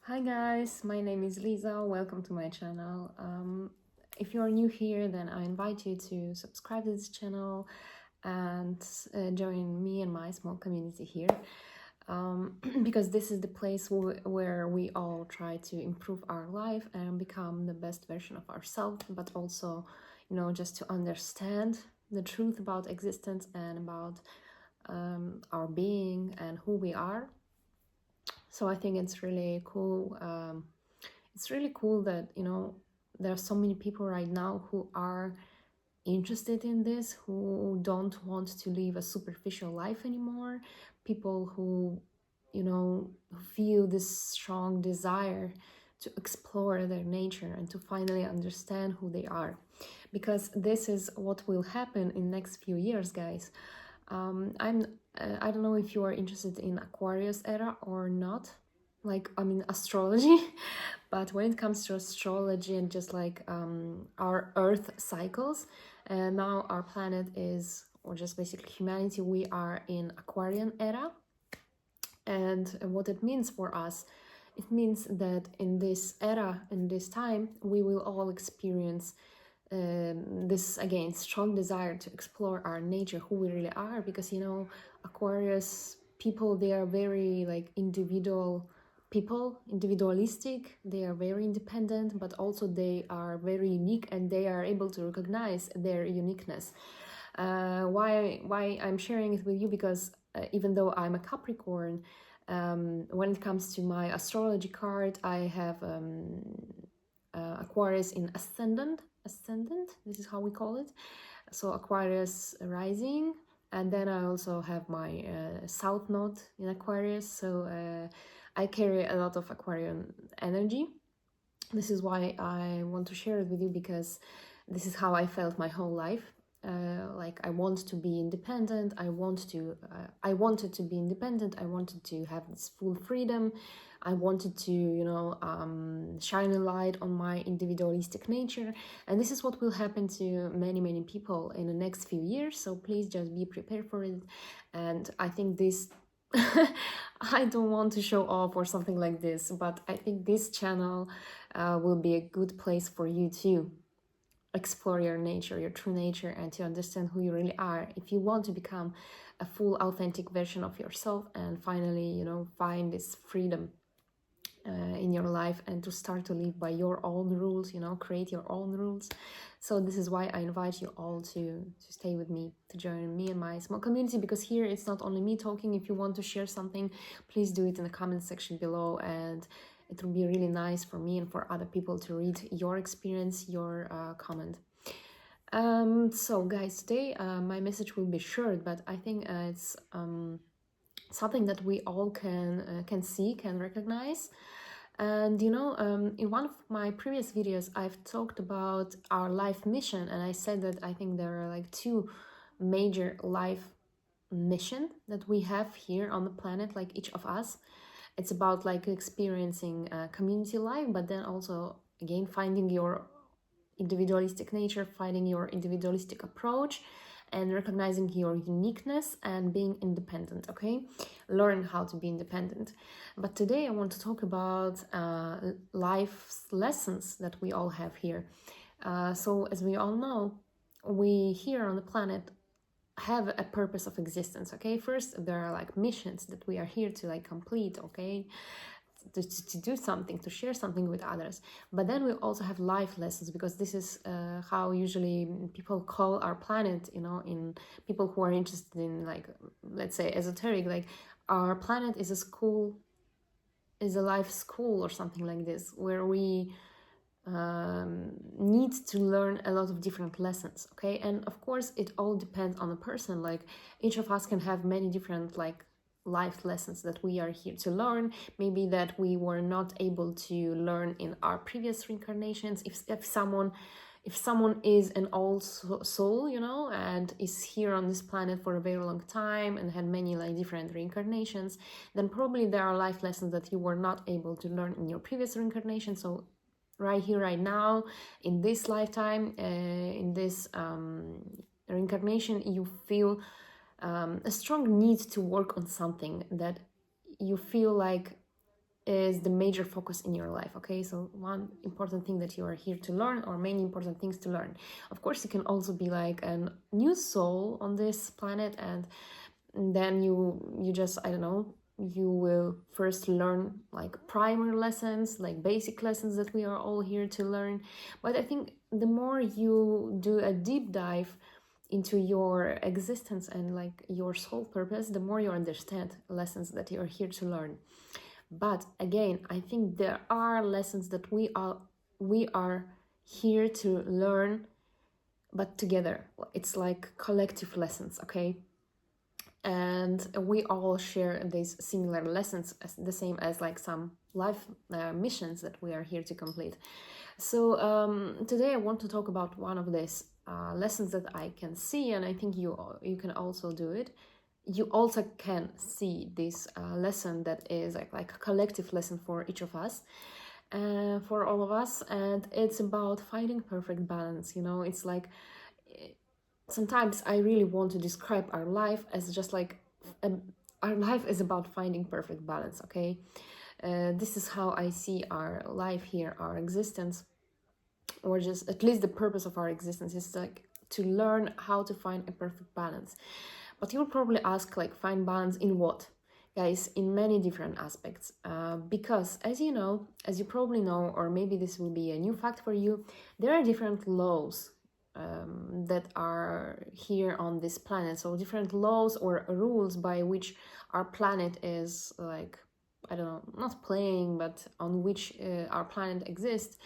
Hi guys, my name is Liza. Welcome to my channel. If you are new here, then I invite you to subscribe to this channel and join me and my small community here. Because this is the place where we all try to improve our life and become the best version of ourselves, but also, just to understand the truth about existence and about our being and who we are. So I think it's really cool. It's really cool that there are so many people right now who are interested in this, who don't want to live a superficial life anymore. People who feel this strong desire to explore their nature and to finally understand who they are, because this is what will happen in next few years, guys. I don't know if you are interested in Aquarius era or not, like, I mean, astrology. But when it comes to astrology and just like our earth cycles, now our planet is, or just basically humanity, we are in Aquarian era. And what it means for us, it means that in this era, in this time, we will all experience this, again, strong desire to explore our nature, who we really are, because Aquarius people, they are very like individual people, individualistic. They are very independent, but also they are very unique, and they are able to recognize their uniqueness. Why I'm sharing it with you, because even though I'm a Capricorn, when it comes to my astrology card, I have Aquarius in ascendant. This is how we call it. So Aquarius rising, and then I also have my south node in Aquarius. So I carry a lot of Aquarian energy. This is why I want to share it with you, because this is how I felt my whole life. Like, I want to be independent. I wanted to be independent. I wanted to have this full freedom. I wanted to, shine a light on my individualistic nature. And this is what will happen to many people in the next few years. So please just be prepared for it. And I think this, I don't want to show off or something like this, but I think this channel will be a good place for you to explore your nature, your true nature, and to understand who you really are. If you want to become a full, authentic version of yourself and finally, find this freedom in your life, and to start to live by your own rules, create your own rules. So this is why I invite you all to stay with me, to join me in my small community, because here it's not only me talking. If you want to share something, please do it in the comment section below, and it will be really nice for me and for other people to read your experience, your comment. So guys, today my message will be short, but I think it's something that we all can see, can recognize. And in one of my previous videos, I've talked about our life mission, and I said that I think there are like two major life mission that we have here on the planet, like each of us. It's about like experiencing community life, but then also, again, finding your individualistic nature, finding your individualistic approach, and recognizing your uniqueness and being independent. Okay, learn how to be independent. But today I want to talk about life's lessons that we all have here. So as we all know, we here on the planet have a purpose of existence. Okay, first there are like missions that we are here to like complete. Okay, to do something, to share something with others. But then we also have life lessons, because this is how usually people call our planet, in people who are interested in, like, let's say esoteric, like our planet is a school, is a life school or something like this, where we need to learn a lot of different lessons. Okay, and of course it all depends on the person. Like, each of us can have many different like life lessons that we are here to learn, maybe that we were not able to learn in our previous reincarnations. If someone is an old soul, and is here on this planet for a very long time and had many like different reincarnations, then probably there are life lessons that you were not able to learn in your previous reincarnation. So right here, right now, in this lifetime, in this reincarnation, you feel a strong need to work on something that you feel like is the major focus in your life. Okay, so one important thing that you are here to learn, or many important things to learn. Of course, you can also be like a new soul on this planet, and then you just, I don't know, you will first learn like primer lessons, like basic lessons that we are all here to learn. But I think the more you do a deep dive into your existence and like your soul purpose, the more you understand lessons that you are here to learn. But again, I think there are lessons that we are here to learn, but together. It's like collective lessons, okay? And we all share these similar lessons, as the same as like some life missions that we are here to complete. So today I want to talk about one of these lessons that I can see, and I think you can also do it. You also can see this lesson that is like a collective lesson for each of us, for all of us, and it's about finding perfect balance. You know, it's like sometimes I really want to describe our life as just like our life is about finding perfect balance. Okay, this is how I see our life here, our existence, or just at least the purpose of our existence is like to learn how to find a perfect balance. But you'll probably ask, like, find balance in what? Guys, in many different aspects. Because as you know, as you probably know, or maybe this will be a new fact for you, there are different laws that are here on this planet. So different laws or rules by which our planet is like, I don't know, not playing, but on which our planet exists.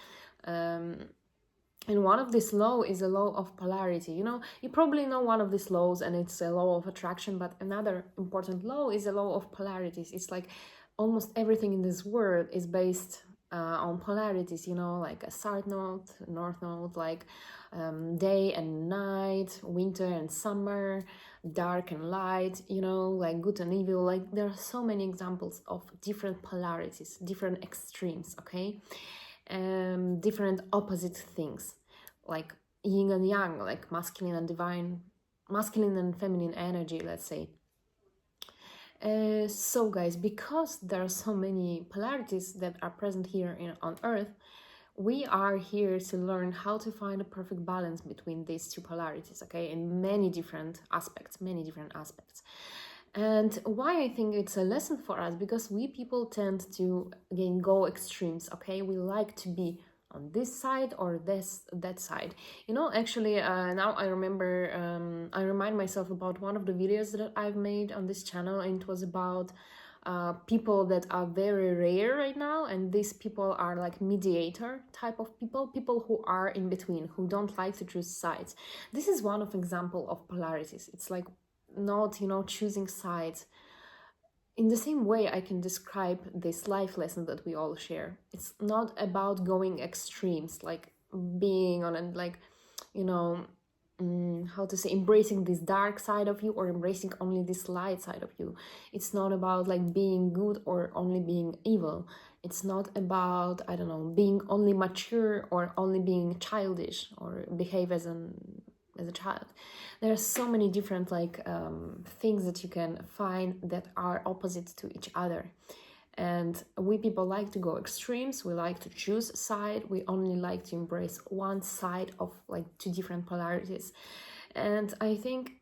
And one of these law is a law of polarity. You know, you probably know one of these laws, and it's a law of attraction, but another important law is a law of polarities. It's like almost everything in this world is based on polarities, you know, like a south node, north node, like day and night, winter and summer, dark and light, you know, like good and evil. Like there are so many examples of different polarities, different extremes, okay? Different opposite things, like yin and yang, like masculine and divine, masculine and feminine energy, let's say. So guys, because there are so many polarities that are present here on Earth, we are here to learn how to find a perfect balance between these two polarities, okay, in many different aspects. And why I think it's a lesson for us, because we people tend to, again, go extremes, okay? We like to be on this side or that side. You know, actually, now I remember, I remind myself about one of the videos that I've made on this channel, and it was about people that are very rare right now, and these people are like mediator type of people who are in between, who don't like to choose sides. This is one of example of polarities. It's like not, you know, choosing sides. In the same way, I can describe this life lesson that we all share. It's not about going extremes, like being on a, like, you know, how to say, embracing this dark side of you or embracing only this light side of you. It's not about like being good or only being evil. It's not about, I don't know, being only mature or only being childish or behave as a child. There are so many different like things that you can find that are opposite to each other. And we people like to go extremes. We like to choose a side. We only like to embrace one side of like two different polarities. And I think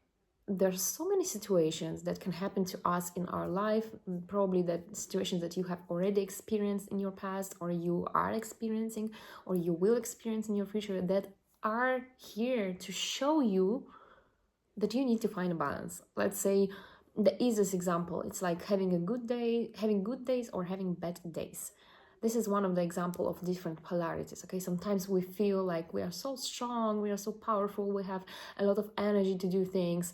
there's so many situations that can happen to us in our life, probably that situations that you have already experienced in your past, or you are experiencing, or you will experience in your future, that are here to show you that you need to find a balance. Let's say the easiest example, it's like having a good day, having good days or having bad days. This is one of the example of different polarities, okay? Sometimes we feel like we are so strong, we are so powerful, we have a lot of energy to do things,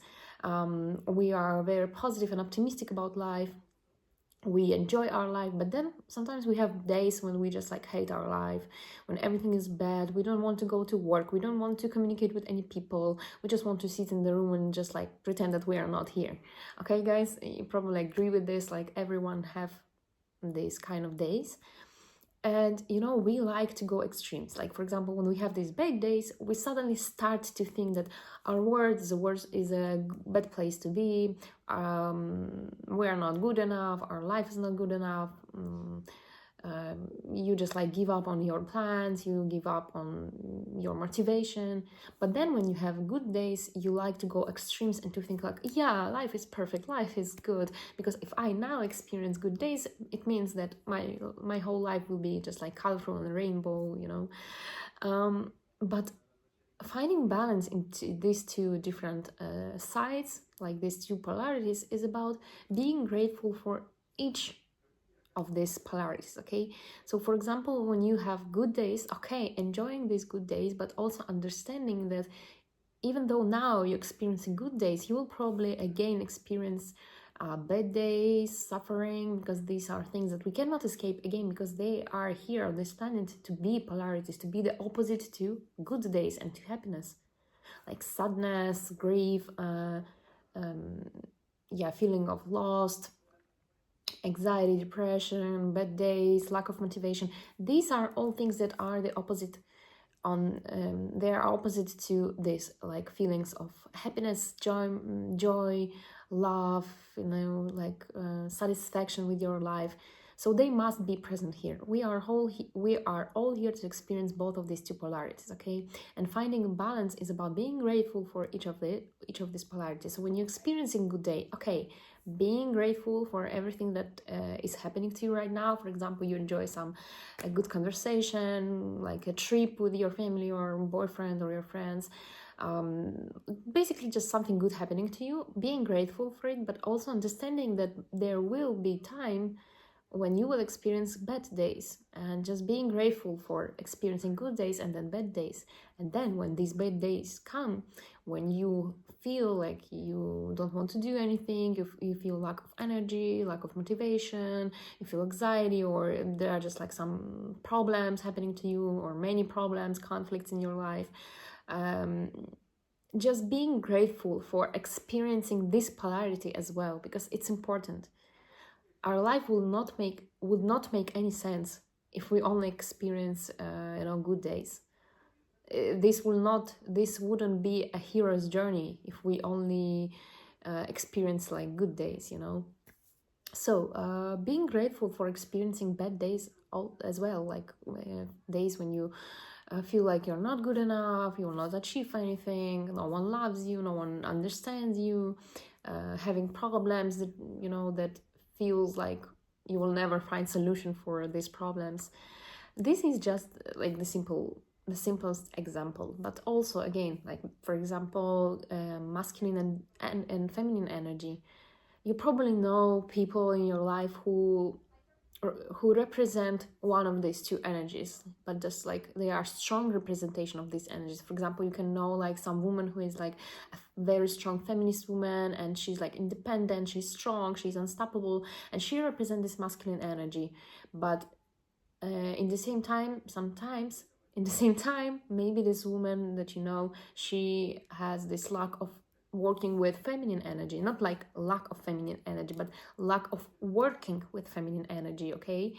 we are very positive and optimistic about life, we enjoy our life, but then sometimes we have days when we just like hate our life, when everything is bad, we don't want to go to work, we don't want to communicate with any people, we just want to sit in the room and just like pretend that we are not here. Okay guys, you probably agree with this, like everyone have these kind of days. And you know, we like to go extremes. Like for example, when we have these bad days, we suddenly start to think that our world is a bad place to be. We are not good enough. Our life is not good enough. you just like give up on your plans, you give up on your motivation. But then when you have good days, you like to go extremes and to think like, yeah, life is perfect, life is good, because if I now experience good days, it means that my whole life will be just like colorful and rainbow, you know. But finding balance into these two different sides, like these two polarities, is about being grateful for each of these polarities. Okay, so for example, when you have good days, okay, enjoying these good days, but also understanding that even though now you're experiencing good days, you will probably again experience bad days, suffering, because these are things that we cannot escape again, because they are here on this planet to be polarities, to be the opposite to good days and to happiness, like sadness, grief, feeling of lost, anxiety, depression, bad days, lack of motivation. These are all things that are the opposite they are opposite to this, like feelings of happiness, joy, love, you know, like satisfaction with your life. So they must be present here. We are all here to experience both of these two polarities, okay? And finding a balance is about being grateful for each of these polarities. So when you're experiencing good day, okay, being grateful for everything that is happening to you right now. For example, you enjoy a good conversation, like a trip with your family or boyfriend or your friends, basically just something good happening to you, being grateful for it, but also understanding that there will be time when you will experience bad days, and just being grateful for experiencing good days and then bad days. And then when these bad days come, when you feel like you don't want to do anything, you feel lack of energy, lack of motivation, you feel anxiety, or there are just like some problems happening to you, or many problems, conflicts in your life, just being grateful for experiencing this polarity as well, because it's important. Our life would not make any sense if we only experience good days. This wouldn't be a hero's journey if we only experience like good days, you know. So being grateful for experiencing bad days as well, like days when you feel like you're not good enough, you will not achieve anything, no one loves you, no one understands you, having problems that that feels like you will never find solution for these problems. This is just like the simplest example, but also again, like for example, masculine and feminine energy. You probably know people in your life who represent one of these two energies, but just like they are strong representation of these energies. For example, you can know like some woman who is like a very strong feminist woman, and she's like independent, she's strong, she's unstoppable, and she represents this masculine energy. But in the same time, sometimes in the same time, maybe this woman that you know, she has this lack of working with feminine energy, not like lack of feminine energy, but lack of working with feminine energy, okay?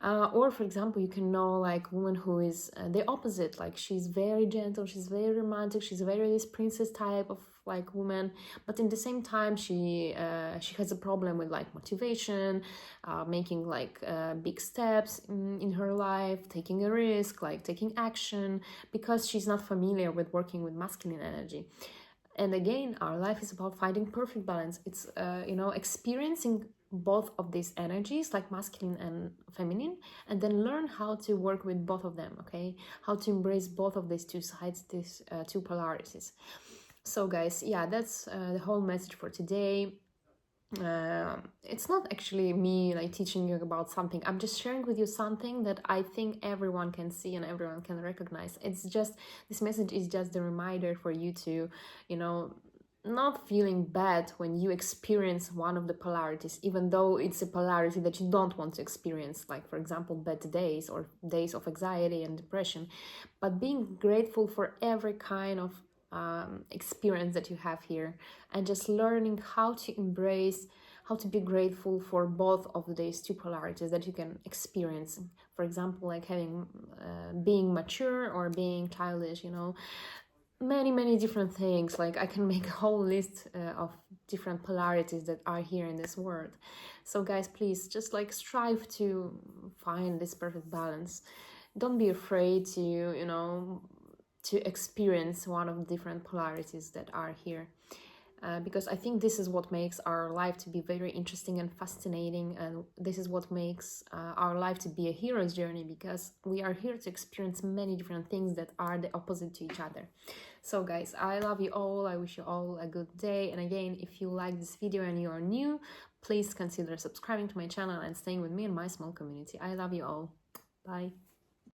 Or for example, you can know like woman who is the opposite, like she's very gentle, she's very romantic, she's very this princess type of like woman, but in the same time she has a problem with like motivation, making like big steps in her life, taking a risk, like taking action, because she's not familiar with working with masculine energy. And again, our life is about finding perfect balance. It's experiencing both of these energies, like masculine and feminine, and then learn how to work with both of them, okay? How to embrace both of these two sides, these two polarities. So guys, yeah, that's the whole message for today. It's not actually me like teaching you about something. I'm just sharing with you something that I think everyone can see and everyone can recognize. It's just, this message is just a reminder for you to, not feeling bad when you experience one of the polarities, even though it's a polarity that you don't want to experience, like for example bad days or days of anxiety and depression, but being grateful for every kind of experience that you have here, and just learning how to embrace, how to be grateful for both of these two polarities that you can experience. For example, like having being mature or being childish, many different things. Like I can make a whole list of different polarities that are here in this world. So guys, please just like strive to find this perfect balance. Don't be afraid to, you know, to experience one of the different polarities that are here. Because I think this is what makes our life to be very interesting and fascinating, and this is what makes our life to be a hero's journey, because we are here to experience many different things that are the opposite to each other. So guys, I love you all, I wish you all a good day, and again, if you like this video and you are new, please consider subscribing to my channel and staying with me in my small community. I love you all. Bye.